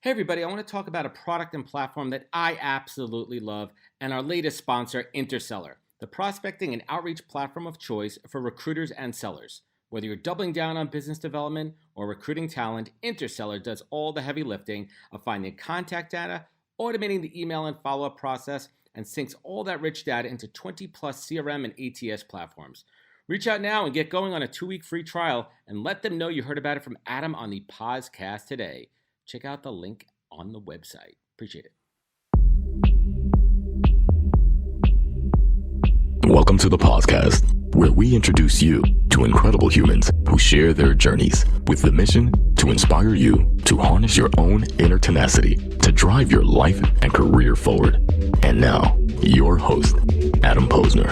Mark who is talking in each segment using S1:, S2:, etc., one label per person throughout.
S1: Hey everybody, I want to talk about a product and platform that I absolutely love and our latest sponsor, Interseller, the prospecting and outreach platform of choice for recruiters and sellers. Whether you're doubling down on business development or recruiting talent, Interseller does all the heavy lifting of finding contact data, automating the email and follow-up process, and syncs all that rich data into 20 plus CRM and ATS platforms. Reach out now and get going on a 2-week free trial and let them know you heard about it from Adam on the POZcast today. Check out the link on the website. Appreciate it.
S2: Welcome to the POZcast, where we introduce you to incredible humans who share their journeys with the mission to inspire you to harness your own inner tenacity to drive your life and career forward. And now, your host, Adam Posner.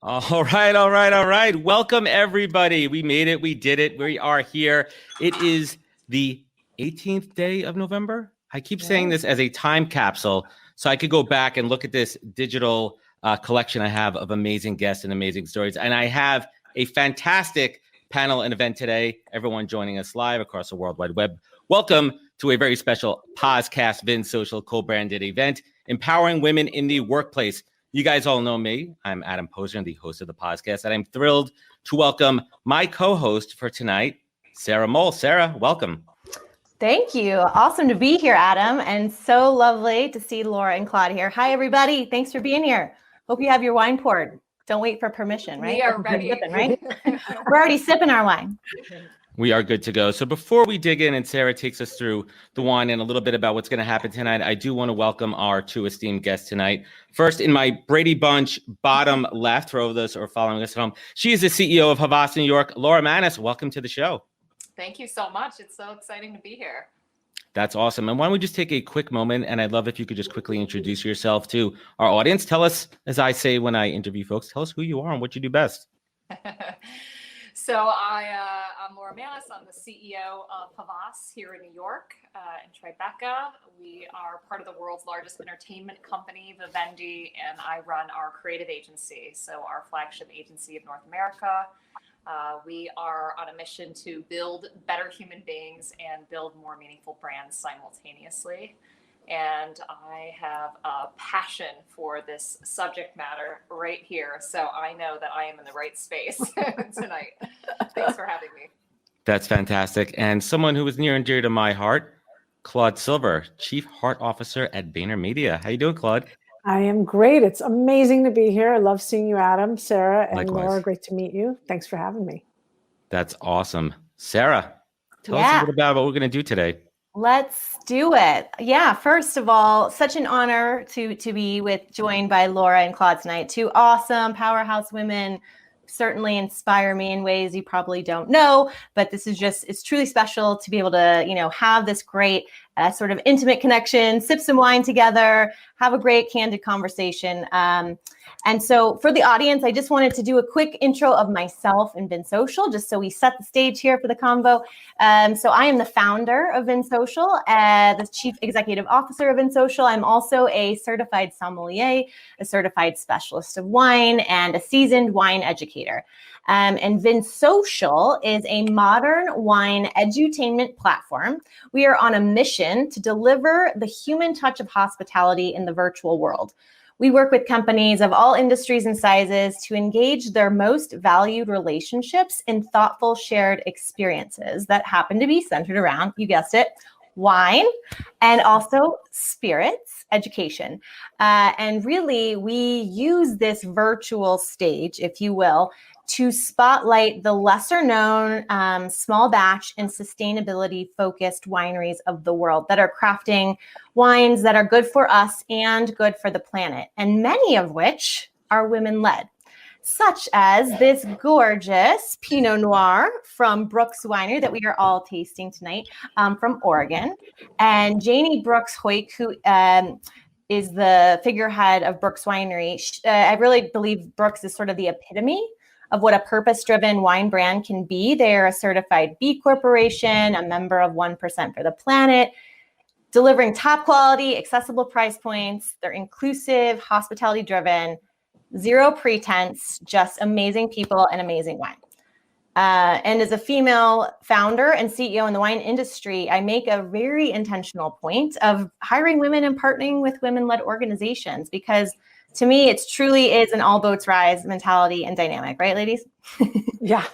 S1: All right. Welcome, everybody. We made it. We did it. We are here. It is the 18th day of November. I keep saying this as a time capsule, so I could go back and look at this digital collection I have of amazing guests and amazing stories. And I have a fantastic panel and event today. Everyone joining us live across the World Wide Web. Welcome to a very special POZcast VinSocial co-branded event, empowering women in the workplace. You guys all know me. I'm Adam Posner, the host of the POZcast, and I'm thrilled to welcome my co-host for tonight, Sarah Mole. Sarah, welcome.
S3: Thank you. Awesome to be here, Adam, and so lovely to see Laura and Claude here. Hi, everybody. Thanks for being here. Hope you have your wine poured. Don't wait for permission, right?
S4: We are ready.
S3: Sipping, right? We're already sipping our wine.
S1: We are good to go. So before we dig in and Sarah takes us through the wine and a little bit about what's going to happen tonight, I do want to welcome our two esteemed guests tonight. First, in my Brady Bunch bottom left, for those who are following us at home, she is the CEO of Havas New York, Laura Maness. Welcome to the show.
S4: Thank you so much. It's so exciting to be here.
S1: That's awesome. And why don't we just take a quick moment, and I'd love if you could just quickly introduce yourself to our audience. Tell us, as I say when I interview folks, tell us who you are and what you do best.
S4: So I'm Laura Maness. I'm the CEO of Havas here in New York, in Tribeca. We are part of the world's largest entertainment company, Vivendi, and I run our creative agency, so our flagship agency of North America. We are on a mission to build better human beings and build more meaningful brands simultaneously. And I have a passion for this subject matter right here. So I know that I am in the right space tonight. Thanks for having me.
S1: That's fantastic. And someone who is near and dear to my heart, Claude Silver, Chief Heart Officer at VaynerMedia. How you doing, Claude?
S5: I am great. It's amazing to be here. I love seeing you, Adam, Sarah, and
S1: Likewise.
S5: Laura. Great to meet you. Thanks for having me.
S1: That's awesome. Sarah, tell us a bit about what we're going to do today.
S3: Let's do it. Yeah, first of all, such an honor to be joined by Laura and Claude tonight. Two awesome powerhouse women, certainly inspire me in ways you probably don't know, but this is it's truly special to be able to, have this great sort of intimate connection, sip some wine together, have a great candid conversation. And so for the audience, I just wanted to do a quick intro of myself and VinSocial, just so we set the stage here for the convo. So I am the founder of VinSocial, the chief executive officer of VinSocial. I'm also a certified sommelier, a certified specialist of wine, and a seasoned wine educator. And VinSocial is a modern wine edutainment platform. We are on a mission to deliver the human touch of hospitality in the virtual world. We work with companies of all industries and sizes to engage their most valued relationships in thoughtful shared experiences that happen to be centered around, you guessed it, wine and also spirits education. And really, we use this virtual stage, if you will, to spotlight the lesser known small batch and sustainability focused wineries of the world that are crafting wines that are good for us and good for the planet, and many of which are women led, such as this gorgeous Pinot Noir from Brooks Winery that we are all tasting tonight from Oregon. And Janie Brooks Hoyk, who is the figurehead of Brooks Winery. I really believe Brooks is sort of the epitome of what a purpose-driven wine brand can be. They're a certified B Corporation, a member of 1% for the Planet, delivering top quality, accessible price points. They're inclusive, hospitality-driven, zero pretense, just amazing people and amazing wine. And as a female founder and CEO in the wine industry, I make a very intentional point of hiring women and partnering with women-led organizations, because to me, it truly is an all boats rise mentality and dynamic, right, ladies?
S5: Yeah.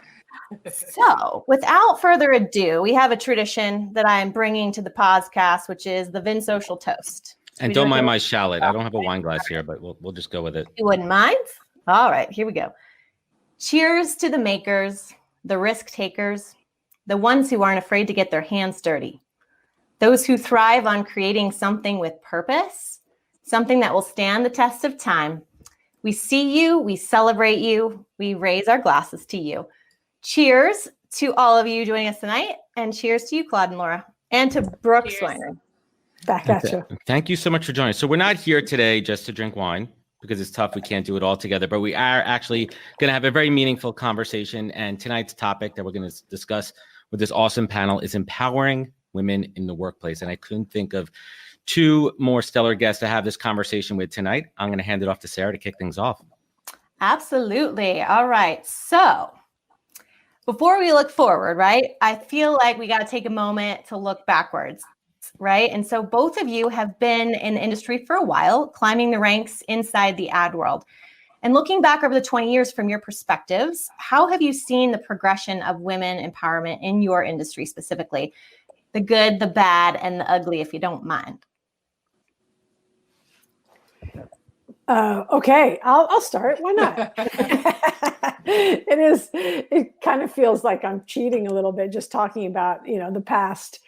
S3: So without further ado, we have a tradition that I'm bringing to the POZcast, which is the Vin Social Toast.
S1: And don't mind my shallot. I don't have a wine glass here, but we'll just go with it.
S3: You wouldn't mind? All right, here we go. Cheers to the makers, the risk takers, the ones who aren't afraid to get their hands dirty, those who thrive on creating something with purpose, something that will stand the test of time. We see you, we celebrate you, we raise our glasses to you. Cheers to all of you joining us tonight, and cheers to you, Claude and Laura, and to Brooks
S4: Cheers.
S3: Winery.
S5: Back at you.
S1: Thank you so much for joining. So we're not here today just to drink wine, because it's tough. We can't do it all together, but we are actually going to have a very meaningful conversation. And tonight's topic that we're going to discuss with this awesome panel is empowering women in the workplace. And I couldn't think of two more stellar guests to have this conversation with tonight. I'm going to hand it off to Sarah to kick things off.
S3: Absolutely. All right. So before we look forward, right, I feel like we got to take a moment to look backwards. Right. And so both of you have been in the industry for a while, climbing the ranks inside the ad world. And looking back over the 20 years from your perspectives, how have you seen the progression of women empowerment in your industry specifically? The good, the bad, and the ugly, if you don't mind.
S5: Okay, I'll start. Why not? It kind of feels like I'm cheating a little bit just talking about, the past.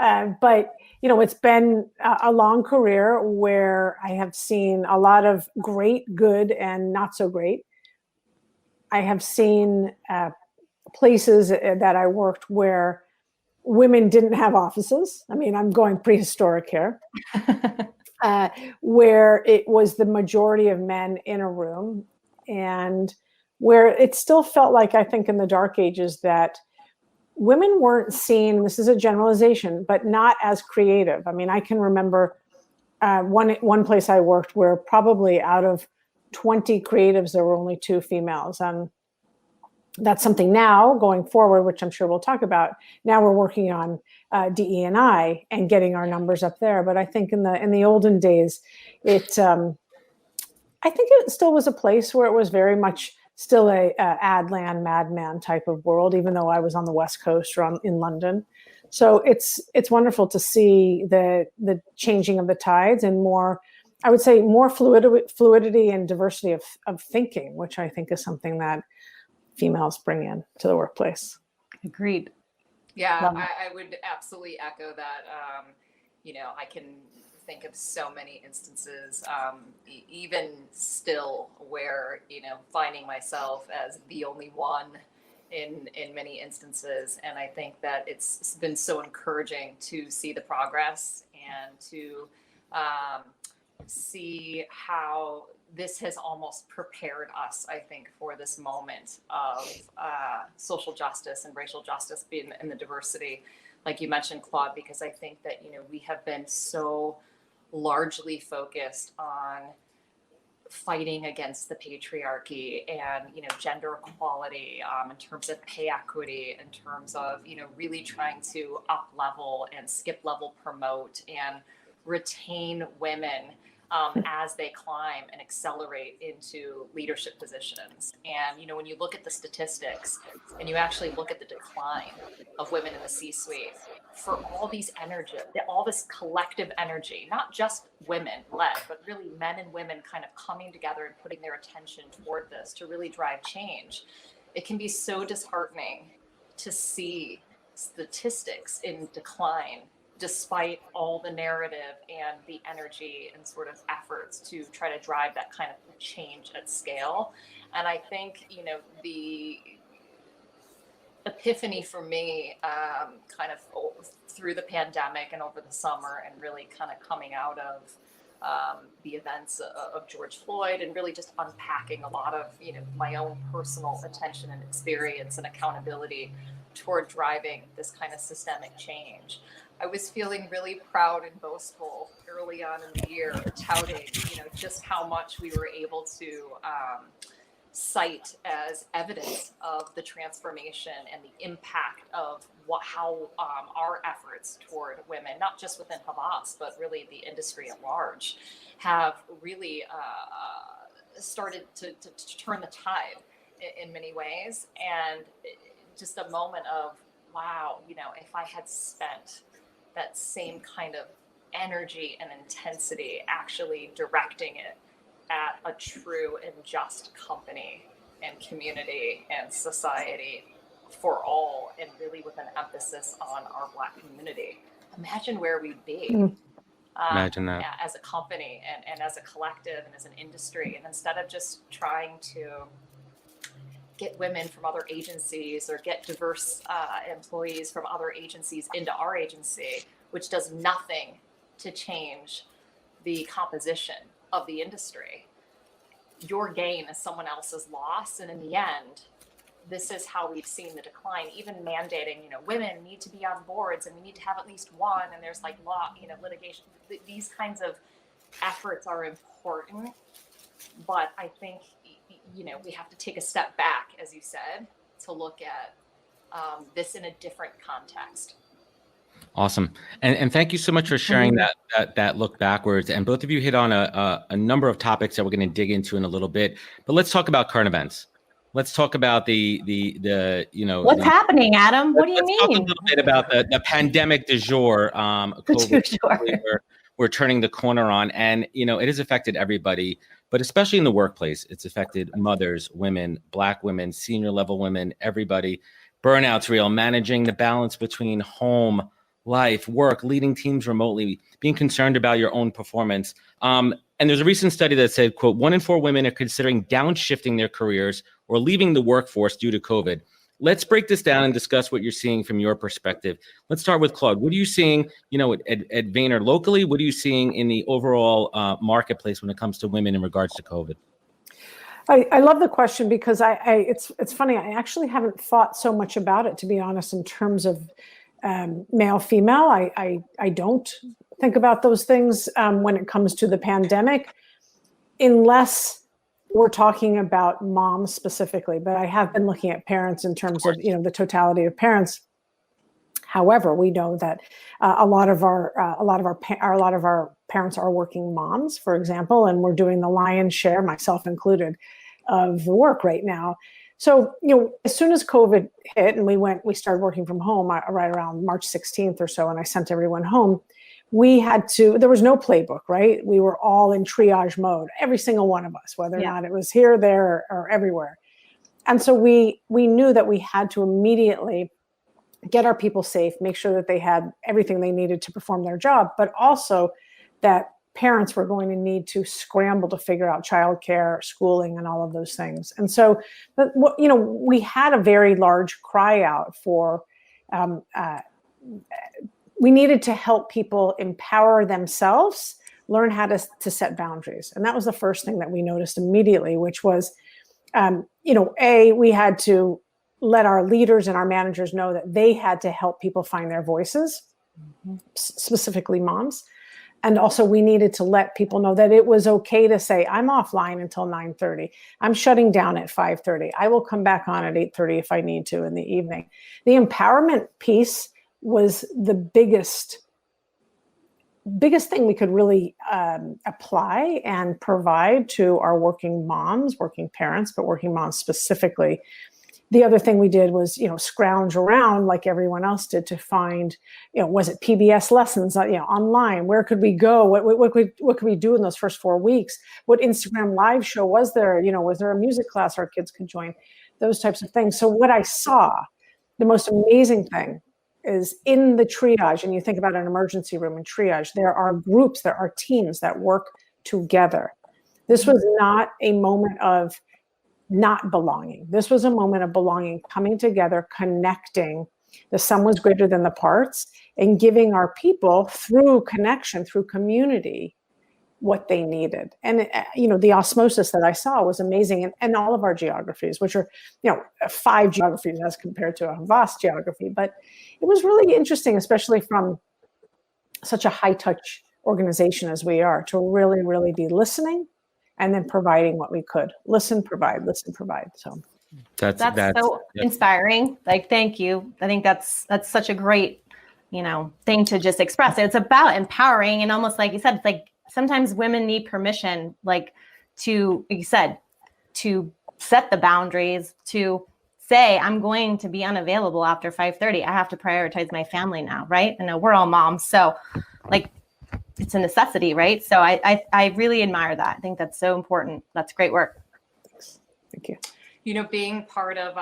S5: But, it's been a long career where I have seen a lot of great, good, and not so great. I have seen places that I worked where women didn't have offices. I mean, I'm going prehistoric here, where it was the majority of men in a room, and where it still felt like, I think, in the dark ages that women weren't seen, this is a generalization, but not as creative. I mean, I can remember one place I worked where probably out of 20 creatives, there were only 2 females. And that's something now going forward, which I'm sure we'll talk about. Now we're working on DE&I and getting our numbers up there. But I think in the olden days, I think it still was a place where it was very much still a Adland madman type of world, even though I was on the West Coast or in London. So it's wonderful to see the changing of the tides and more, I would say, more fluidity and diversity of thinking, which I think is something that females bring in to the workplace.
S3: Agreed.
S4: Yeah, I would absolutely echo that. I can think of so many instances, even still, where finding myself as the only one in many instances. And I think that it's been so encouraging to see the progress and to see how this has almost prepared us, I think, for this moment of social justice and racial justice being in the diversity, like you mentioned, Claude, because I think that we have been so largely focused on fighting against the patriarchy and gender equality, in terms of pay equity, in terms of really trying to up level and skip level promote and retain women as they climb and accelerate into leadership positions. And when you look at the statistics and you actually look at the decline of women in the C-suite, for all these energy, all this collective energy, not just women led, but really men and women kind of coming together and putting their attention toward this to really drive change, it can be so disheartening to see statistics in decline despite all the narrative and the energy and sort of efforts to try to drive that kind of change at scale. And I think, the epiphany for me, kind of through the pandemic and over the summer, and really kind of coming out of the events of George Floyd, and really just unpacking a lot of, my own personal attention and experience and accountability toward driving this kind of systemic change. I was feeling really proud and boastful early on in the year, touting, just how much we were able to cite as evidence of the transformation and the impact of how our efforts toward women, not just within Havas, but really the industry at large, have really started to turn the tide in many ways. And just a moment of, wow, if I had spent that same kind of energy and intensity actually directing it at a true and just company and community and society for all, and really with an emphasis on our Black community, imagine where we'd be.
S1: Imagine that.
S4: As a company and as a collective and as an industry. And instead of just trying to get women from other agencies or get diverse employees from other agencies into our agency, which does nothing to change the composition of the industry, your gain is someone else's loss. And in the end, this is how we've seen the decline. Even mandating, women need to be on boards and we need to have at least one, and there's like law, litigation. These kinds of efforts are important, but I think we have to take a step back, as you said, to look at this in a different context.
S1: Awesome. And thank you so much for sharing that look backwards. And both of you hit on a number of topics that we're going to dig into in a little bit. But let's talk about current events. Let's talk about the
S3: what's happening, Adam? What do you mean?
S1: Let's talk a little bit about the pandemic du jour. COVID, we're turning the corner on, and it has affected everybody, but especially in the workplace, it's affected mothers, women, Black women, senior level women, everybody. Burnout's real. Managing the balance between home, life, work, leading teams remotely, being concerned about your own performance. And there's a recent study that said, quote, 1 in 4 women are considering downshifting their careers or leaving the workforce due to COVID. Let's break this down and discuss what you're seeing from your perspective. Let's start with Claude. What are you seeing, at Vayner locally? What are you seeing in the overall marketplace when it comes to women in regards to COVID?
S5: I love the question because it's funny. I actually haven't thought so much about it, to be honest, in terms of male, female. I don't think about those things when it comes to the pandemic, unless we're talking about moms specifically. But I have been looking at parents in terms of the totality of parents. However, we know that a lot of our parents are working moms, for example, and we're doing the lion's share, myself included, of the work right now. So, as soon as COVID hit and we started working from home right around March 16th or so, and I sent everyone home, there was no playbook, right? We were all in triage mode, every single one of us, whether or not it was here, there, or everywhere. And so we knew that we had to immediately get our people safe, make sure that they had everything they needed to perform their job, but also that parents were going to need to scramble to figure out childcare, schooling, and all of those things. And so, we had a very large cry out for, we needed to help people empower themselves, learn how to set boundaries. And that was the first thing that we noticed immediately, which was, we had to let our leaders and our managers know that they had to help people find their voices, specifically moms. And also we needed to let people know that it was okay to say, I'm offline until 9:30. I'm shutting down at 5:30. I will come back on at 8:30 if I need to in the evening. The empowerment piece was the biggest thing we could really apply and provide to our working moms, working parents, but working moms specifically. The other thing we did was, scrounge around like everyone else did to find, was it PBS lessons, online? Where could we go? What could we do in those first 4 weeks? What Instagram live show was there? Was there a music class our kids could join? Those types of things. So what I saw, the most amazing thing is in the triage, and you think about an emergency room in triage, there are groups, there are teams that work together. This was not a moment of not belonging. This was a moment of belonging, coming together, connecting. The sum was greater than the parts, and giving our people through connection, through community, what they needed. And, the osmosis that I saw was amazing in all of our geographies, which are, 5 geographies as compared to a vast geography. But it was really interesting, especially from such a high touch organization as we are, to really, really be listening and then providing what we could. Listen, provide, listen, provide. So
S3: that's so inspiring. Like, thank you. I think that's such a great, thing to just express. It's about empowering, and almost like you said, it's like sometimes women need permission, like to, like you said, to set the boundaries, to say, I'm going to be unavailable after 5:30. I have to prioritize my family now, right? I know we're all moms, so like it's a necessity, right? So I really admire that. I think that's so important. That's great work.
S5: Thanks. Thank you.
S4: Being part of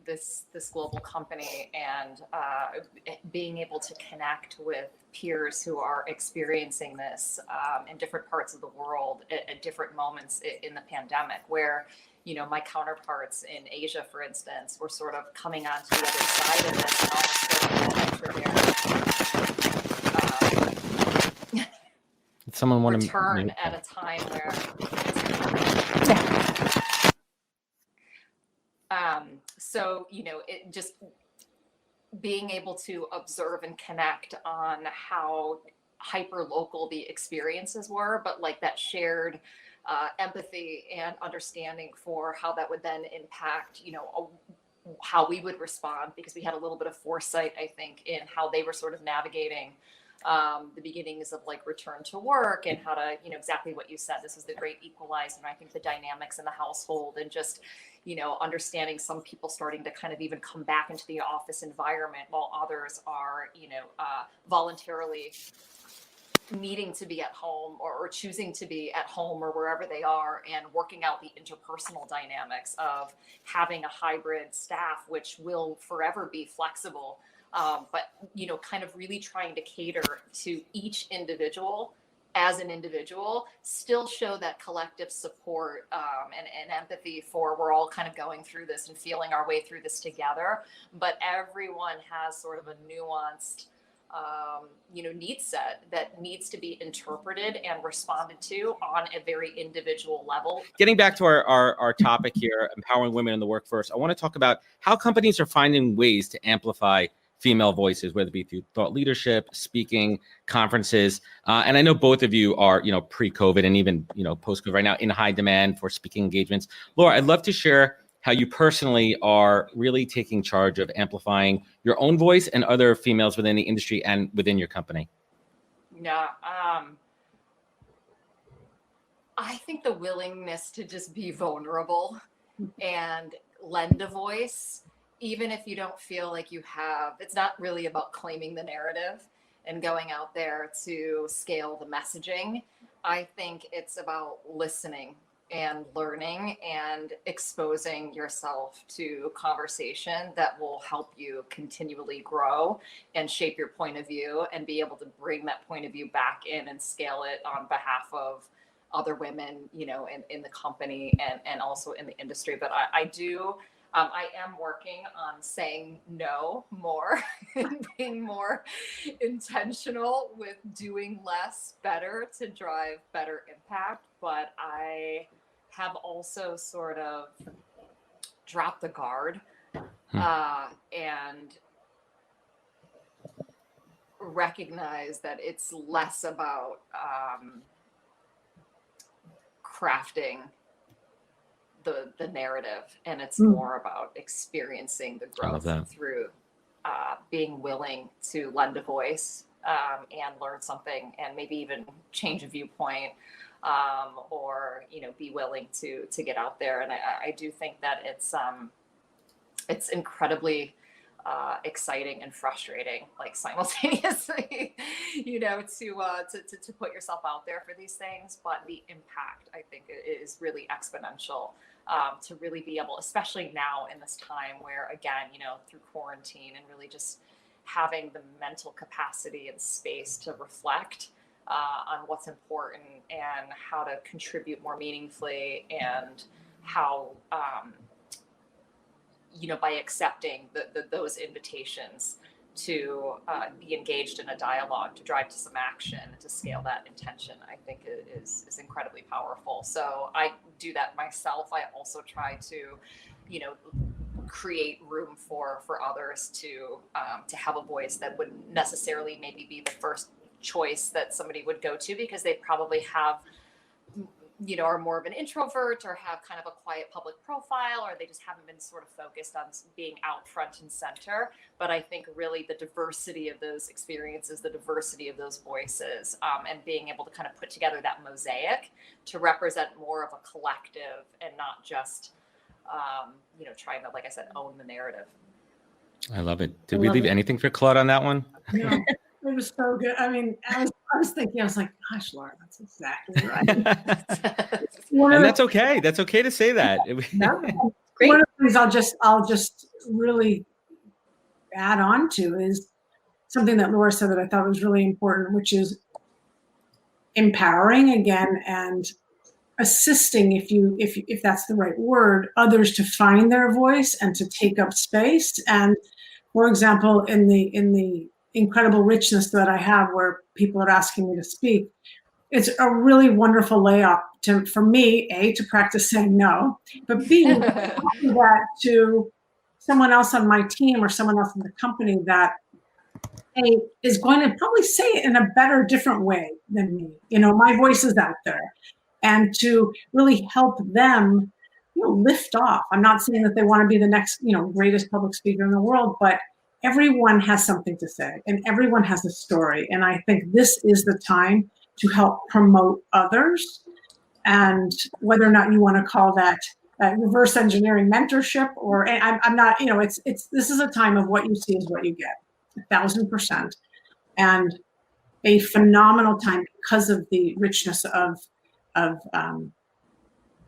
S4: this global company and being able to connect with peers who are experiencing this in different parts of the world at different moments in the pandemic, where my counterparts in Asia, for instance, were sort of coming onto the other side of this and almost starting to enter their
S1: someone want to
S4: return at a time where. So, it just being able to observe and connect on how hyper local the experiences were, but like that shared empathy and understanding for how that would then impact, how we would respond, because we had a little bit of foresight, I think, in how they were sort of navigating the beginnings of like return to work and how to, exactly what you said, this is the great equalizer. And I think the dynamics in the household and just, understanding some people starting to kind of even come back into the office environment while others are, voluntarily needing to be at home or choosing to be at home or wherever they are, and working out the interpersonal dynamics of having a hybrid staff, which will forever be flexible. But, kind of really trying to cater to each individual as an individual, still show that collective support and empathy for we're all kind of going through this and feeling our way through this together. But everyone has sort of a nuanced, need set that needs to be interpreted and responded to on a very individual level.
S1: Getting back to our topic here, empowering women in the workforce, I want to talk about how companies are finding ways to amplify female voices, whether it be through thought leadership, speaking, conferences. And I know both of you are, pre-COVID and even, post-COVID right now in high demand for speaking engagements. Laura, I'd love to share how you personally are really taking charge of amplifying your own voice and other females within the industry and within your company.
S4: Yeah. I think the willingness to just be vulnerable and lend a voice, even if you don't feel like you have, it's not really about claiming the narrative and going out there to scale the messaging. I think it's about listening and learning and exposing yourself to conversation that will help you continually grow and shape your point of view and be able to bring that point of view back in and scale it on behalf of other women, in the company and also in the industry. But I am working on saying no more and being more intentional with doing less better to drive better impact. But I have also sort of dropped the guard and recognize that it's less about crafting the narrative, and it's more about experiencing the growth through being willing to lend a voice and learn something and maybe even change a viewpoint or be willing to get out there. And I do think that it's incredibly exciting and frustrating, like simultaneously, to put yourself out there for these things. But the impact, I think, is really exponential. To really be able, especially now in this time where, again, through quarantine and really just having the mental capacity and space to reflect on what's important and how to contribute more meaningfully, and how, by accepting those invitations to be engaged in a dialogue, to drive to some action, to scale that intention, I think is incredibly powerful. So I do that myself. I also try to, create room for others to have a voice that wouldn't necessarily maybe be the first choice that somebody would go to, because they probably have you know, are more of an introvert or have kind of a quiet public profile, or they just haven't been sort of focused on being out front and center. But I think really the diversity of those experiences, the diversity of those voices, and being able to kind of put together that mosaic to represent more of a collective and not just, you know, trying to, like I said, own the narrative.
S1: I love it. Did we leave anything for Claude on that one?
S6: No, it was so good. I mean, I was thinking, I was like, gosh, Laura, that's exactly right.
S1: And that's okay. That's okay to say that.
S3: Great.
S6: One of the things I'll just really add on to is something that Laura said that I thought was really important, which is empowering again and assisting, if that's the right word, others to find their voice and to take up space. And for example, in the incredible richness that I have where people are asking me to speak, it's a really wonderful layup for me, A, to practice saying no, but B, that to someone else on my team or someone else in the company that A, is going to probably say it in a better, different way than me. You know, my voice is out there. And to really help them, you know, lift off. I'm not saying that they want to be the next, you know, greatest public speaker in the world, but everyone has something to say and everyone has a story. And I think this is the time to help promote others. And whether or not you want to call that reverse engineering mentorship, or I'm not, you know, it's this is a time of what you see is what you get, 1,000%, and a phenomenal time because of the richness of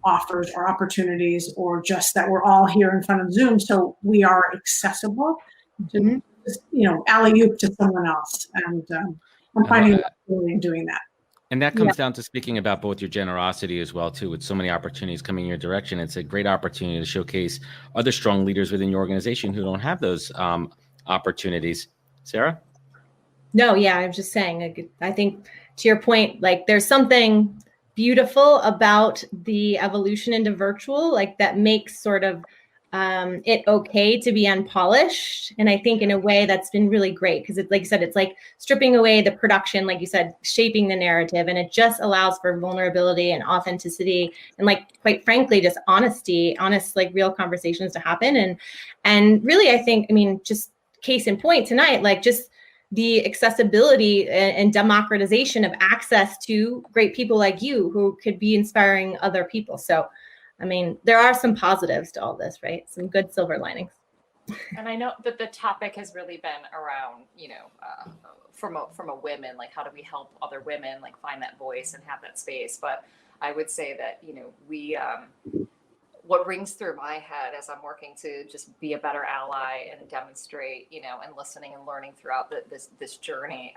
S6: offers or opportunities, or just that we're all here in front of Zoom, so we are accessible to just, you know, alley-oop to someone else. And I'm finding really in doing that.
S1: And that comes down to speaking about both your generosity as well, too, with so many opportunities coming in your direction. It's a great opportunity to showcase other strong leaders within your organization who don't have those opportunities. Sarah?
S3: No, yeah, I'm just saying, I think to your point, like there's something beautiful about the evolution into virtual, like that makes sort of it okay to be unpolished. And I think in a way that's been really great because it's like you said, it's like stripping away the production, like you said, shaping the narrative, and it just allows for vulnerability and authenticity and, like, quite frankly, just honest, like real conversations to happen. And really, I think, I mean, just case in point tonight, like just the accessibility and democratization of access to great people like you who could be inspiring other people. So, I mean, there are some positives to all this, right? Some good silver linings.
S4: And I know that the topic has really been around, you know, from a women, like how do we help other women, like find that voice and have that space. But I would say that, you know, we, what rings through my head as I'm working to just be a better ally and demonstrate, you know, and listening and learning throughout this journey,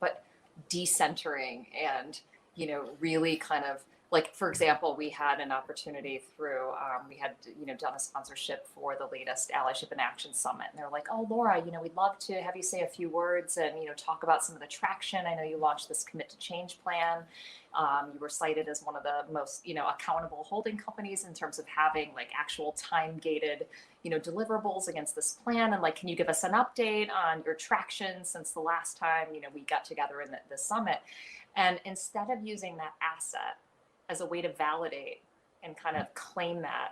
S4: but decentering and, you know, really kind of, like, for example, we had an opportunity through, we had, you know, done a sponsorship for the latest Allyship in Action Summit. And they're like, oh, Laura, you know, we'd love to have you say a few words and, you know, talk about some of the traction. I know you launched this Commit to Change plan. You were cited as one of the most, you know, accountable holding companies in terms of having like actual time gated, you know, deliverables against this plan. And like, can you give us an update on your traction since the last time, you know, we got together in the summit? And instead of using that asset as a way to validate and kind of claim that,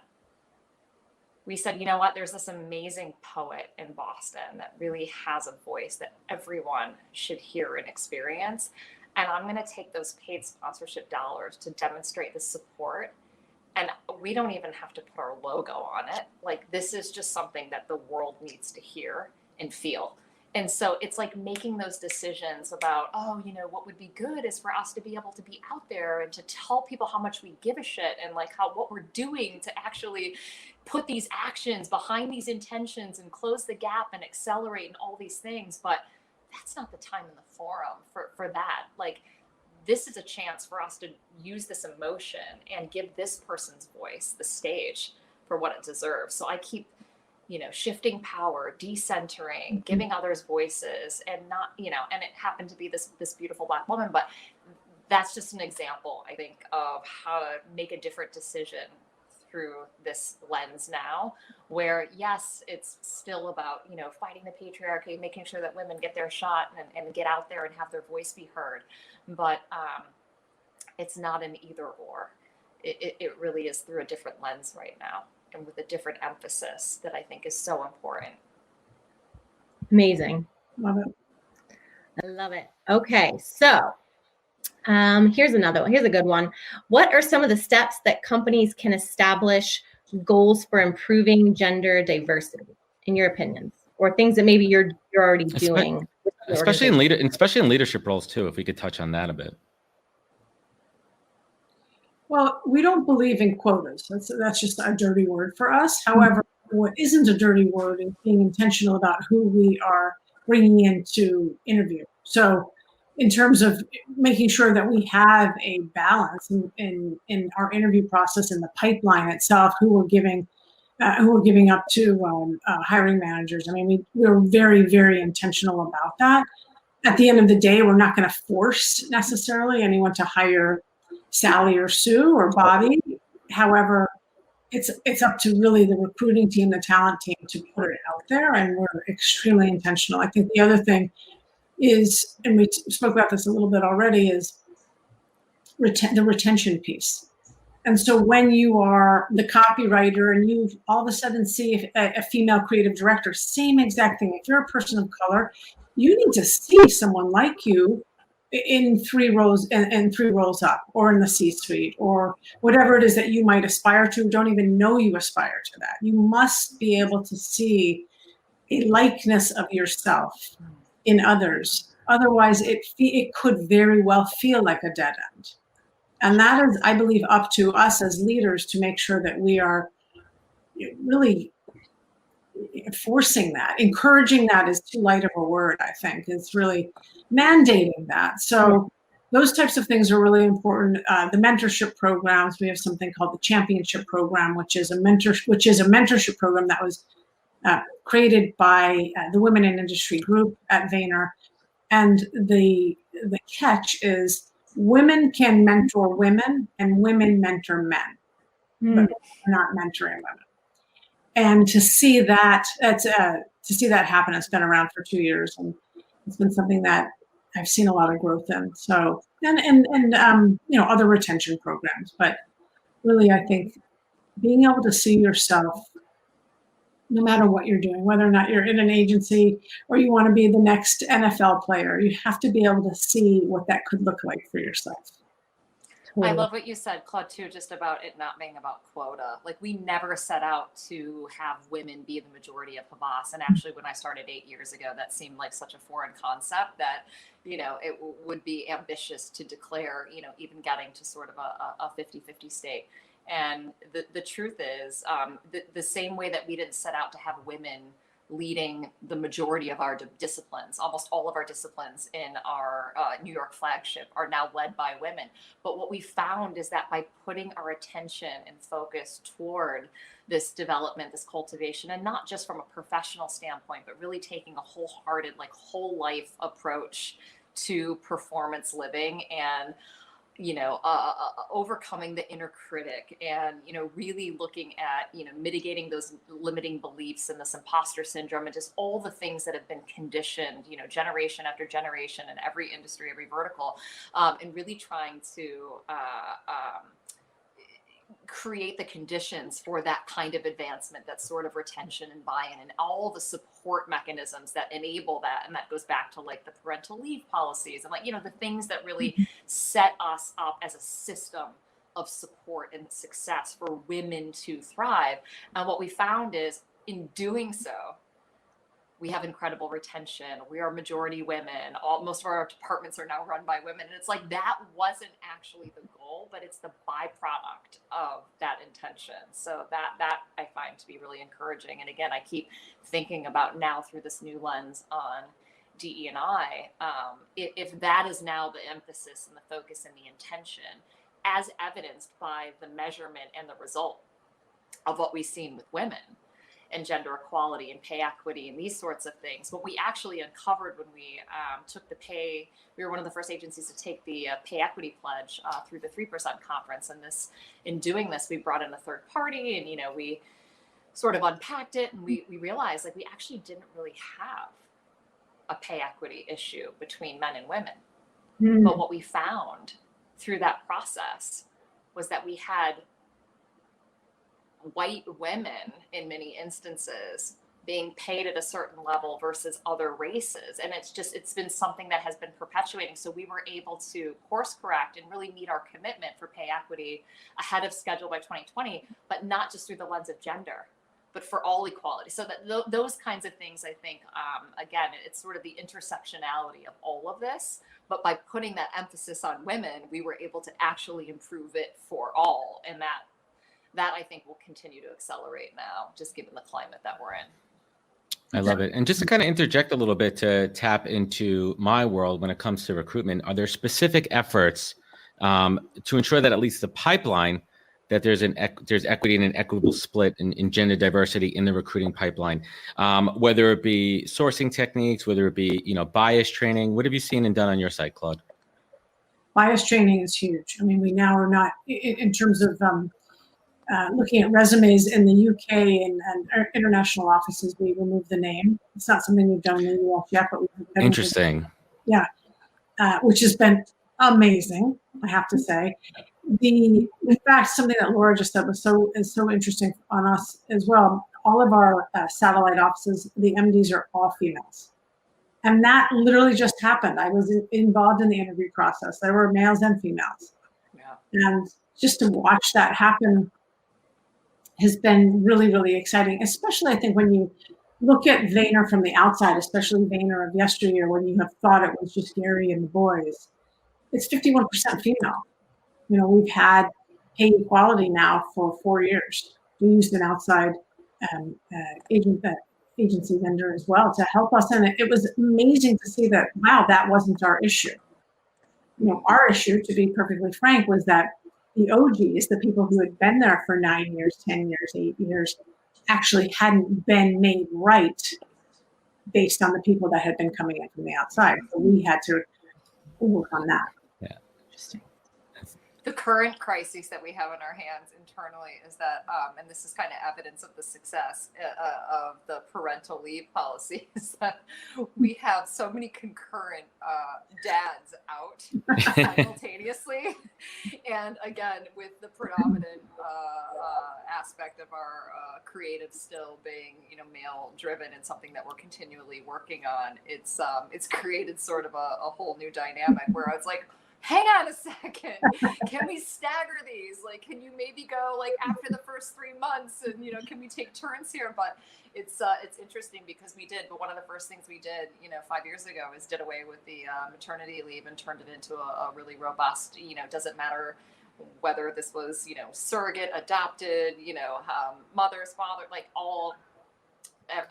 S4: we said, you know what, there's this amazing poet in Boston that really has a voice that everyone should hear and experience. And I'm going to take those paid sponsorship dollars to demonstrate the support. And we don't even have to put our logo on it. Like, this is just something that the world needs to hear and feel. And so it's like making those decisions about, oh, you know, what would be good is for us to be able to be out there and to tell people how much we give a shit and like how what we're doing to actually put these actions behind these intentions and close the gap and accelerate and all these things. But that's not the time in the forum for that. Like, this is a chance for us to use this emotion and give this person's voice the stage for what it deserves. So I keep, you know, shifting power, decentering, giving others voices, and not, you know, and it happened to be this beautiful Black woman, but that's just an example, I think, of how to make a different decision through this lens now, where yes, it's still about, you know, fighting the patriarchy, making sure that women get their shot and get out there and have their voice be heard. But it's not an either or. it really is through a different lens right now and with a different emphasis that I think is so important.
S3: Amazing.
S6: Love it.
S3: I love it. Okay, so here's another one. Here's a good one. What are some of the steps that companies can establish goals for improving gender diversity, in your opinions, or things that maybe you're already doing?
S1: Especially in leadership roles too, if we could touch on that a bit.
S6: Well, we don't believe in quotas. That's just a dirty word for us. However, what isn't a dirty word is being intentional about who we are bringing in to interview. So in terms of making sure that we have a balance in our interview process, in the pipeline itself, who we're giving up to hiring managers. I mean, we're very, very intentional about that. At the end of the day, we're not going to force necessarily anyone to hire Sally or Sue or Bobby. However, it's up to really the recruiting team, the talent team, to put it out there, and we're extremely intentional. I think the other thing is, and we spoke about this a little bit already, is the retention piece. And so when you are the copywriter and you all of a sudden see a female creative director, same exact thing. If you're a person of color, you need to see someone like you in 3 rows and 3 rows up, or in the C-suite, or whatever it is that you might aspire to. Don't even know you aspire to that. You must be able to see a likeness of yourself in others. Otherwise, it could very well feel like a dead end. And that is, I believe, up to us as leaders to make sure that we are really forcing that. Encouraging that is too light of a word, I think. It's really mandating that. So those types of things are really important. The mentorship programs, we have something called the Championship Program, which is a mentorship program that was created by the Women in Industry group at Vayner. And the catch is, women can mentor women and women mentor men, but we're not mentoring women. And to see that happen, it's been around for 2 years, and it's been something that I've seen a lot of growth in. So, and other retention programs, but really, I think being able to see yourself, no matter what you're doing, whether or not you're in an agency or you want to be the next NFL player, you have to be able to see what that could look like for yourself.
S4: I love what you said, Claude, too, just about it not being about quota. Like, we never set out to have women be the majority of POZcast. And actually, when I started 8 years ago, that seemed like such a foreign concept that, it would be ambitious to declare, even getting to sort of a 50-50 state. And the truth is, the same way that we didn't set out to have women leading the majority of our disciplines, almost all of our disciplines in our New York flagship are now led by women. But what we found is that by putting our attention and focus toward this development, this cultivation, and not just from a professional standpoint, but really taking a wholehearted, whole life approach to performance living and overcoming the inner critic and, really looking at, mitigating those limiting beliefs and this imposter syndrome and just all the things that have been conditioned, generation after generation in every industry, every vertical, and really trying to create the conditions for that kind of advancement, that sort of retention and buy-in and all the support mechanisms that enable that. And that goes back to the parental leave policies and the things that really set us up as a system of support and success for women to thrive. And what we found is, in doing so, we have incredible retention. We are majority women. Most of our departments are now run by women. And it's that wasn't actually the goal, but it's the byproduct of that intention. So that I find to be really encouraging. And again, I keep thinking about now through this new lens on DE&I, if that is now the emphasis and the focus and the intention, as evidenced by the measurement and the result of what we've seen with women, and gender equality and pay equity and these sorts of things. What we actually uncovered when we took we were one of the first agencies to take the pay equity pledge through the 3% conference. And in doing this, we brought in a third party and, we sort of unpacked it, and we realized we actually didn't really have a pay equity issue between men and women. But what we found through that process was that we had white women in many instances being paid at a certain level versus other races. And it's been something that has been perpetuating. So we were able to course correct and really meet our commitment for pay equity ahead of schedule by 2020, but not just through the lens of gender, but for all equality. So that those kinds of things, I think, again, it's sort of the intersectionality of all of this, but by putting that emphasis on women, we were able to actually improve it for all. And that I think will continue to accelerate now, just given the climate that we're in.
S1: I love it. And just to kind of interject a little bit to tap into my world when it comes to recruitment, are there specific efforts to ensure that at least the pipeline, that there's equity and an equitable split in gender diversity in the recruiting pipeline, whether it be sourcing techniques, whether it be, bias training? What have you seen and done on your site, Claude?
S6: Bias training is huge. I mean, we now are not, in terms of looking at resumes in the UK and our international offices, we removed the name. It's not something we've done in the US yet, but we've
S1: Interesting.
S6: Yeah, which has been amazing, I have to say. In fact, something that Laura just said is so interesting on us as well. All of our satellite offices, the MDs are all females. And that literally just happened. I was involved in the interview process. There were males and females.
S4: Yeah.
S6: And just to watch that happen has been really, really exciting, especially I think when you look at Vayner from the outside, especially Vayner of yesteryear, when you have thought it was just Gary and the boys. It's 51% female. We've had pay equality now for 4 years. We used an outside agency vendor as well to help us, and it was amazing to see that, wow, that wasn't our issue. Our issue, to be perfectly frank, was that the OGs, the people who had been there for 9 years, 10 years, 8 years, actually hadn't been made right based on the people that had been coming in from the outside. So we had to work on that.
S1: Yeah.
S3: Interesting.
S4: The current crisis that we have in our hands internally is that, and this is kind of evidence of the success of the parental leave policy, is that we have so many concurrent dads out simultaneously. And again, with the predominant aspect of our creative still being, male driven and something that we're continually working on, it's created sort of a whole new dynamic where I was like, hang on a second, can we stagger these? Like, can you maybe go like after the first 3 months and, can we take turns here? But it's interesting because but one of the first things we did, 5 years ago is did away with the maternity leave and turned it into a really robust, doesn't matter whether this was, surrogate, adopted, mother's, father, like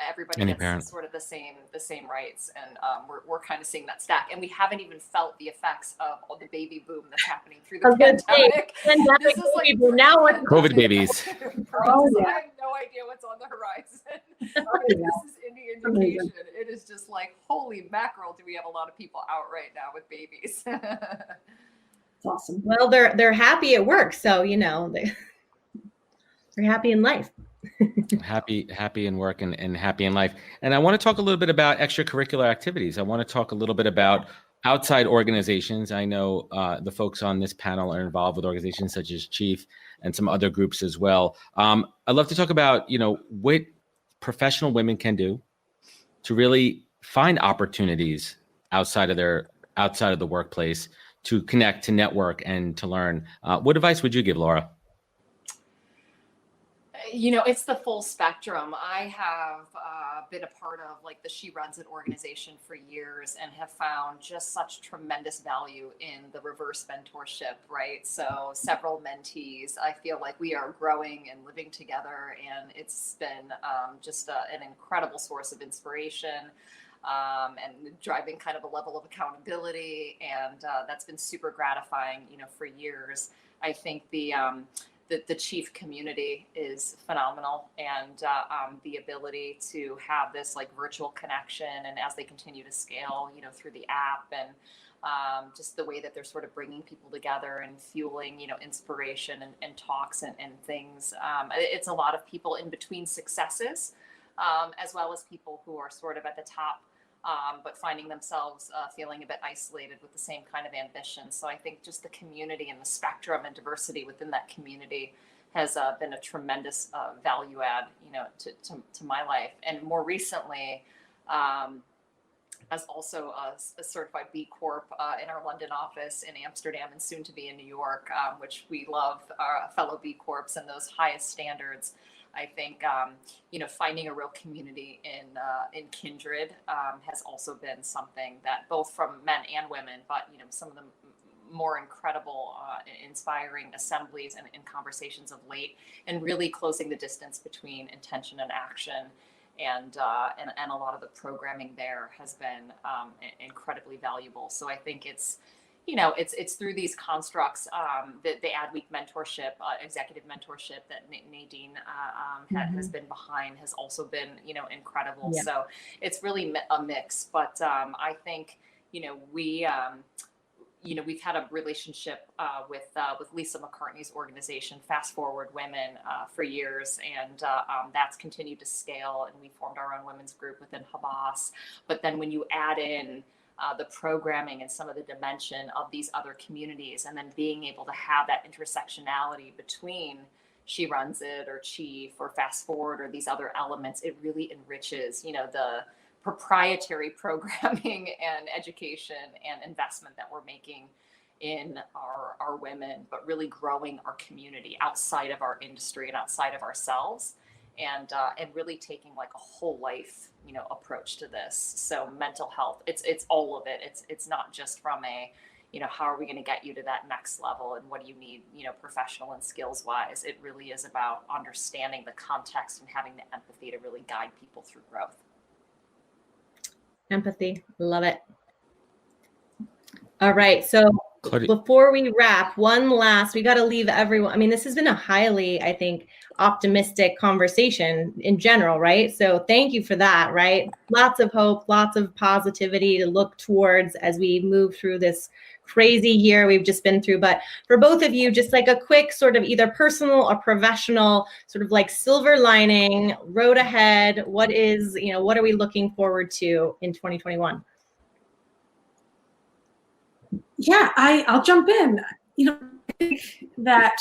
S4: everybody gets sort of the same rights, and we're kind of seeing that stack, and we haven't even felt the effects of all the baby boom that's happening through the pandemic. This is like
S3: now what
S1: COVID babies.
S4: I have no idea what's on the horizon. This is any indication. It is just like, holy mackerel, do we have a lot of people out right now with babies?
S6: It's awesome.
S3: Well, they're happy at work, so they're happy in life.
S1: happy in work and happy in life. And I want to talk a little bit about extracurricular activities. I want to talk a little bit about outside organizations. I know the folks on this panel are involved with organizations such as Chief and some other groups as well. I'd love to talk about, what professional women can do to really find opportunities outside of the workplace, to connect, to network, and to learn. What advice would you give, Laura?
S4: It's the full spectrum. I have been a part of the She Runs It organization for years and have found just such tremendous value in the reverse mentorship, right? So several mentees, I feel like we are growing and living together, and it's been just an incredible source of inspiration and driving kind of a level of accountability. And that's been super gratifying, for years. I think the Chief community is phenomenal, and the ability to have this virtual connection, and as they continue to scale, through the app, and just the way that they're sort of bringing people together and fueling, inspiration and talks and things. It's a lot of people in between successes, as well as people who are sort of at the top but finding themselves feeling a bit isolated with the same kind of ambition. So I think just the community and the spectrum and diversity within that community has been a tremendous value add, to my life. And more recently, as also a certified B Corp in our London office, in Amsterdam, and soon to be in New York, which we love our fellow B Corps and those highest standards. I think finding a real community in kindred has also been something that both from men and women, but some of the more incredible, inspiring assemblies and conversations of late, and really closing the distance between intention and action. And a lot of the programming there has been incredibly valuable. So I think it's through these constructs, the Adweek mentorship, executive mentorship that Nadine has been behind, has also been incredible. Yeah. So it's really a mix. But I think we've had a relationship with Lisa McCartney's organization, Fast Forward Women, for years, and that's continued to scale. And we formed our own women's group within Havas. But then when you add in the programming and some of the dimension of these other communities, and then being able to have that intersectionality between She Runs It or Chief or Fast Forward or these other elements, it really enriches, the proprietary programming and education and investment that we're making in our women, but really growing our community outside of our industry and outside of ourselves, and really taking like a whole life, approach to this. So mental health, it's all of it. It's not just from a, how are we going to get you to that next level and what do you need, professional and skills wise. It really is about understanding the context and having the empathy to really guide people through growth.
S3: Empathy. Love it. All right. So before we wrap, we got to leave everyone. I mean, this has been a highly, I think, optimistic conversation in general, right? So thank you for that, right? Lots of hope, lots of positivity to look towards as we move through this crazy year we've just been through. But for both of you, just like a quick sort of either personal or professional sort of like silver lining, road ahead. What are we looking forward to in 2021?
S6: Yeah, I'll jump in. I think that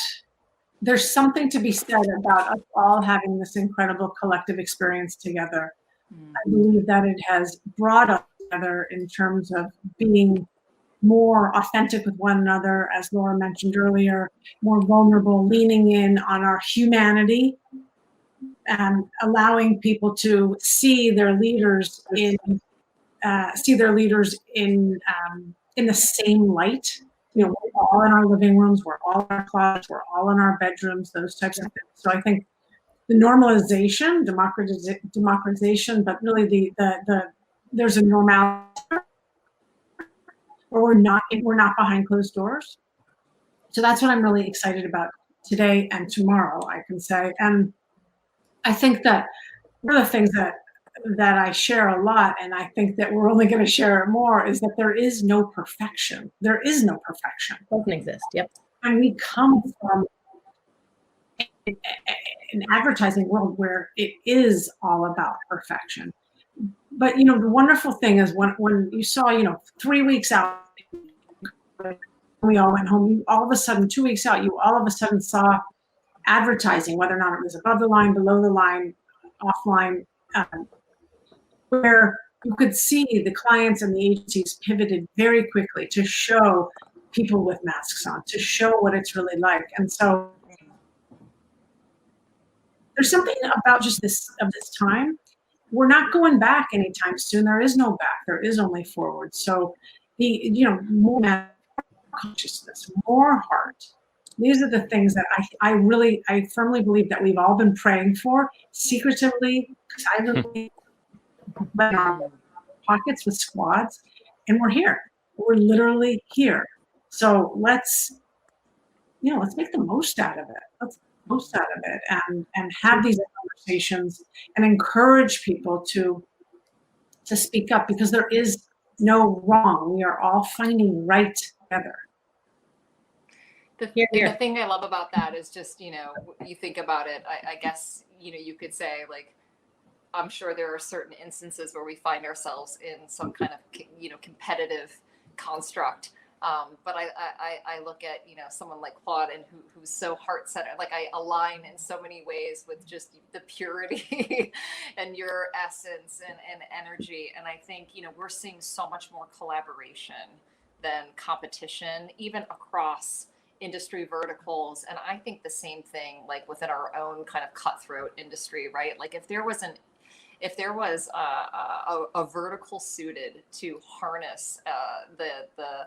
S6: there's something to be said about us all having this incredible collective experience together. I believe that it has brought us together in terms of being more authentic with one another, as Laura mentioned earlier, more vulnerable, leaning in on our humanity, and allowing people to see their leaders in the same light. We're all in our living rooms, we're all in our closets, we're all in our bedrooms, those types of things. So I think the normalization, democratization, but really there's a normality where we're not behind closed doors. So that's what I'm really excited about today and tomorrow, I can say. And I think that one of the things that I share a lot, and I think that we're only going to share it more, is that there is no perfection. There is no perfection.
S3: Doesn't exist. Yep.
S6: And we come from an advertising world where it is all about perfection. But the wonderful thing is when you saw 3 weeks out, we all went home. All of a sudden, 2 weeks out, you all of a sudden saw advertising, whether or not it was above the line, below the line, offline, where you could see the clients and the agencies pivoted very quickly to show people with masks on, to show what it's really like. And so there's something about just this time. We're not going back anytime soon. There is no back. There is only forward. So more consciousness, more heart. These are the things that I firmly believe that we've all been praying for secretively, silently, in our pockets with squads, and we're here. We're literally here. So let's make the most out of it. Let's make the most out of it and have these conversations and encourage people to speak up, because there is no wrong. We are all finding right together.
S4: The thing I love about that is just, you think about it, I guess, you could say, like, I'm sure there are certain instances where we find ourselves in some kind of, competitive construct. But I look at, someone like Claude and who's so heart-centered. Like, I align in so many ways with just the purity and your essence and energy. And I think, we're seeing so much more collaboration than competition, even across industry verticals. And I think the same thing, like within our own kind of cutthroat industry, right? Like, if there was a vertical suited to harness the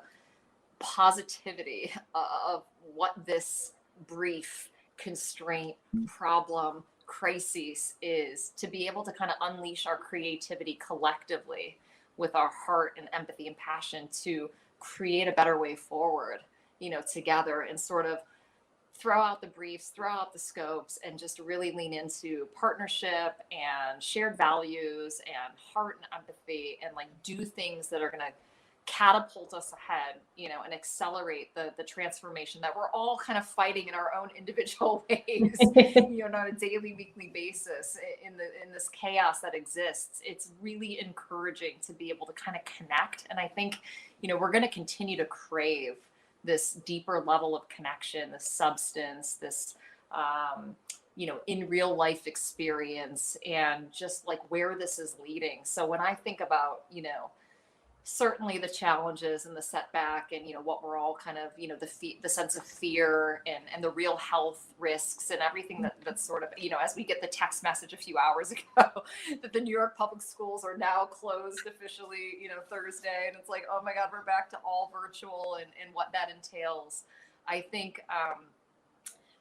S4: positivity of what this brief, constraint, problem, crises is, to be able to kind of unleash our creativity collectively with our heart and empathy and passion to create a better way forward, together, and sort of throw out the briefs, throw out the scopes, and just really lean into partnership and shared values and heart and empathy, and like do things that are going to catapult us ahead, and accelerate the transformation that we're all kind of fighting in our own individual ways, on a daily, weekly basis in this chaos that exists. It's really encouraging to be able to kind of connect. And I think, we're going to continue to crave this deeper level of connection, this substance, this, in real life experience, and just like where this is leading. So when I think about, certainly the challenges and the setback and, what we're all kind of, the sense of fear and the real health risks and everything that's sort of, as we get the text message a few hours ago that the New York public schools are now closed officially, Thursday. And it's like, oh my God, we're back to all virtual and what that entails. I think,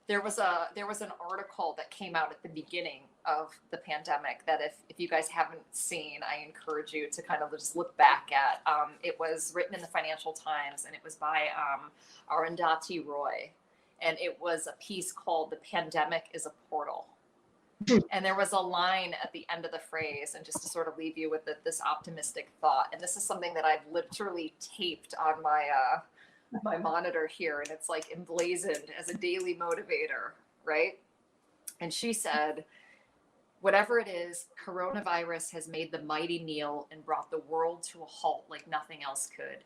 S4: there was an article that came out at the beginning of the pandemic that if you guys haven't seen, I encourage you to kind of just look back at. It was written in the Financial Times, and it was by Arundhati Roy, and it was a piece called "The Pandemic is a Portal." And there was a line at the end of the phrase, and just to sort of leave you with this optimistic thought, and this is something that I've literally taped on my monitor here, and it's like emblazoned as a daily motivator, right? And she said, "Whatever it is, coronavirus has made the mighty kneel and brought the world to a halt like nothing else could.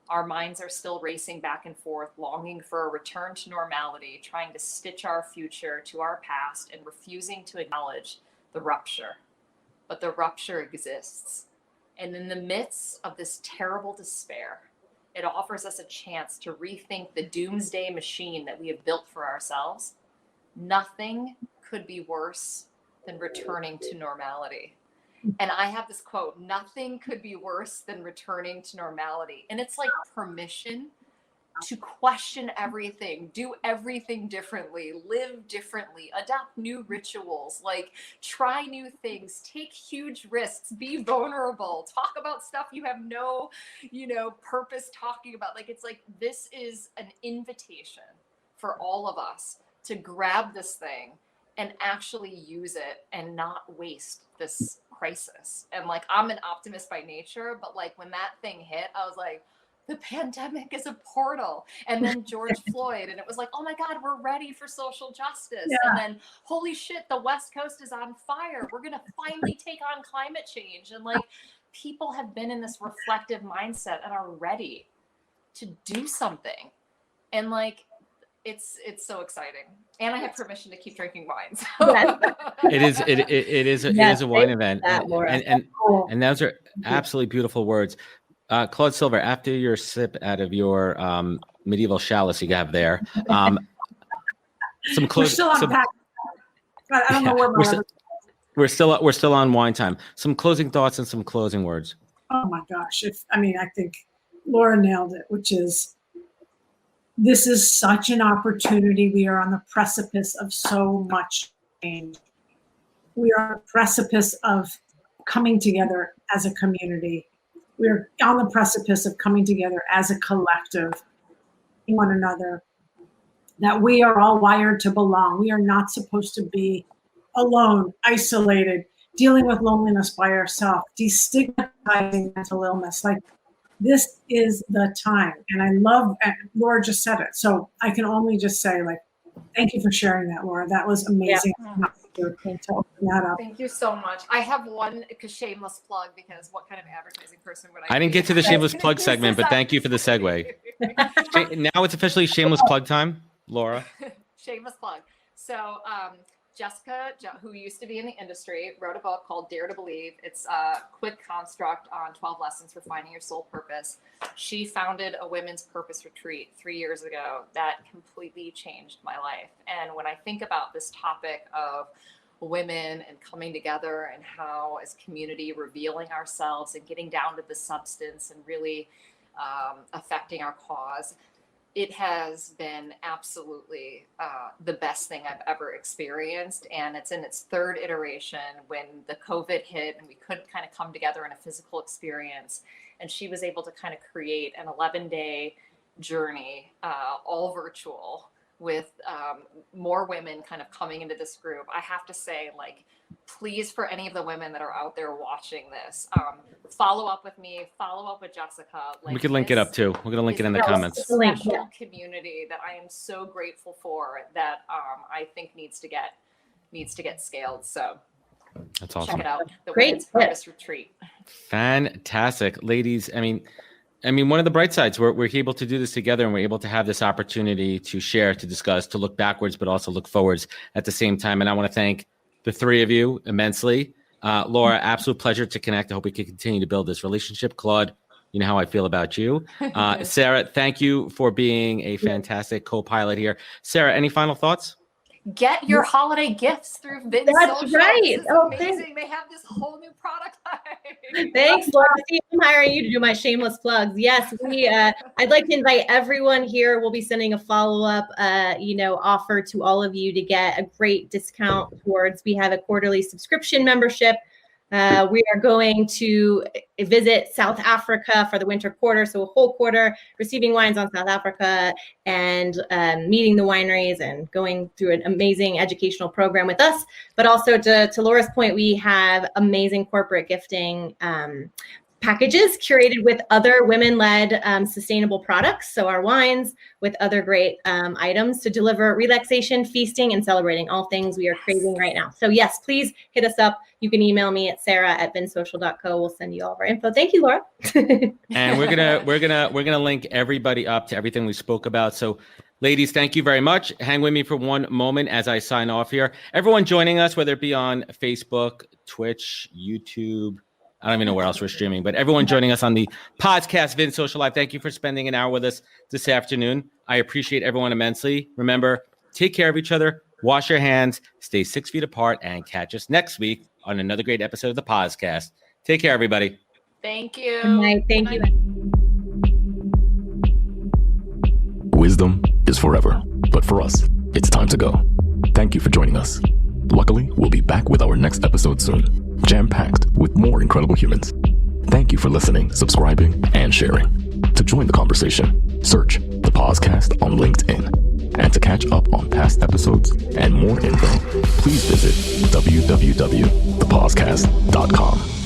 S4: Our minds are still racing back and forth, longing for a return to normality, trying to stitch our future to our past and refusing to acknowledge the rupture. But the rupture exists. And in the midst of this terrible despair, it offers us a chance to rethink the doomsday machine that we have built for ourselves. Nothing could be worse than returning to normality." And I have this quote, "Nothing could be worse than returning to normality." And it's like permission to question everything, do everything differently, live differently, adopt new rituals, like try new things, take huge risks, be vulnerable, talk about stuff you have no, purpose talking about. Like, it's like, this is an invitation for all of us to grab this thing and actually use it and not waste this crisis. And like, I'm an optimist by nature, but like when that thing hit, I was like, the pandemic is a portal. And then George Floyd, and it was like, oh my God, we're ready for social justice. Yeah. And then, holy shit, the West Coast is on fire. We're going to finally take on climate change. And like, people have been in this reflective mindset and are ready to do something. And like, it's so exciting. And I have permission to keep drinking wine. So.
S1: It is a wine event. And those are absolutely beautiful words. Claude Silver, after your sip out of your medieval chalice you have there, some close.
S6: We're still on I don't know where
S1: we're still on wine time. Some closing thoughts and some closing words.
S6: Oh my gosh! I think Laura nailed it, which is, this is such an opportunity. We are on the precipice of so much change. We are on the precipice of coming together as a community. We're on the precipice of coming together as a collective, one another, that we are all wired to belong. We are not supposed to be alone, isolated, dealing with loneliness by ourselves, destigmatizing mental illness. Like, this is the time. And I love, and Laura just said it. So I can only just say, like, thank you for sharing that, Laura. That was amazing. Yeah. to open that up.
S4: Thank you so much. I have one shameless plug, because what kind of advertising person would I
S1: I didn't
S4: be?
S1: get to the shameless plug segment, but thank you for the segue. Now it's officially shameless plug time, Laura.
S4: Shameless plug. So Jessica, who used to be in the industry, wrote a book called Dare to Believe. It's a quick construct on 12 lessons for finding your soul purpose. She founded a women's purpose retreat 3 years ago that completely changed my life. And when I think about this topic of women and coming together, and how as community revealing ourselves and getting down to the substance and really affecting our cause, it has been absolutely the best thing I've ever experienced. And it's in its third iteration when the COVID hit and we couldn't kind of come together in a physical experience. And she was able to kind of create an 11-day journey, all virtual, with more women kind of coming into this group. I have to say, like, please, for any of the women that are out there watching this, follow up with me, follow up with Jessica.
S1: We could link it up too. We're gonna link it in the comments.
S4: Special community that I am so grateful for, that I think needs to get scaled. So
S1: that's awesome.
S4: Check it out. The Women's Purpose Retreat.
S1: Fantastic, ladies. I mean, one of the bright sides, we're able to do this together, and we're able to have this opportunity to share, to discuss, to look backwards, but also look forwards at the same time. And I want to thank the three of you immensely. Laura, absolute pleasure to connect. I hope we can continue to build this relationship. Claude, you know how I feel about you. Sarah, thank you for being a fantastic co-pilot here. Sarah, any final thoughts?
S4: Get your holiday gifts through Vin
S3: That's
S4: Social.
S3: right.
S4: This is amazing. They have this whole new product line.
S3: Thanks, Laura. See, I'm hiring you to do my shameless plugs. Yes, I'd like to invite everyone here. We'll be sending a follow-up, offer to all of you to get a great discount towards. We have a quarterly subscription membership. We are going to visit South Africa for the winter quarter, so a whole quarter, receiving wines on South Africa and meeting the wineries and going through an amazing educational program with us. But also to Laura's point, we have amazing corporate gifting packages curated with other women-led sustainable products. So our wines with other great items to deliver relaxation, feasting, and celebrating all things we are craving right now. So yes, please hit us up. You can email me at sarah@vinsocial.co. We'll send you all of our info. Thank you, Laura.
S1: And we're gonna link everybody up to everything we spoke about. So ladies, thank you very much. Hang with me for one moment as I sign off here. Everyone joining us, whether it be on Facebook, Twitch, YouTube, I don't even know where else we're streaming, but everyone joining us on the POZcast Vin Social Live, thank you for spending an hour with us this afternoon. I appreciate everyone immensely. Remember, take care of each other, wash your hands, stay 6 feet apart, and catch us next week on another great episode of the POZcast. Take care, everybody.
S4: Thank you.
S3: Good night. Thank you.
S2: Wisdom is forever, but for us, it's time to go. Thank you for joining us. Luckily, we'll be back with our next episode soon, jam-packed with more incredible humans. Thank you for listening, subscribing, and sharing. To join the conversation, search the POZcast on LinkedIn. And to catch up on past episodes and more info, please visit www.thepozcast.com.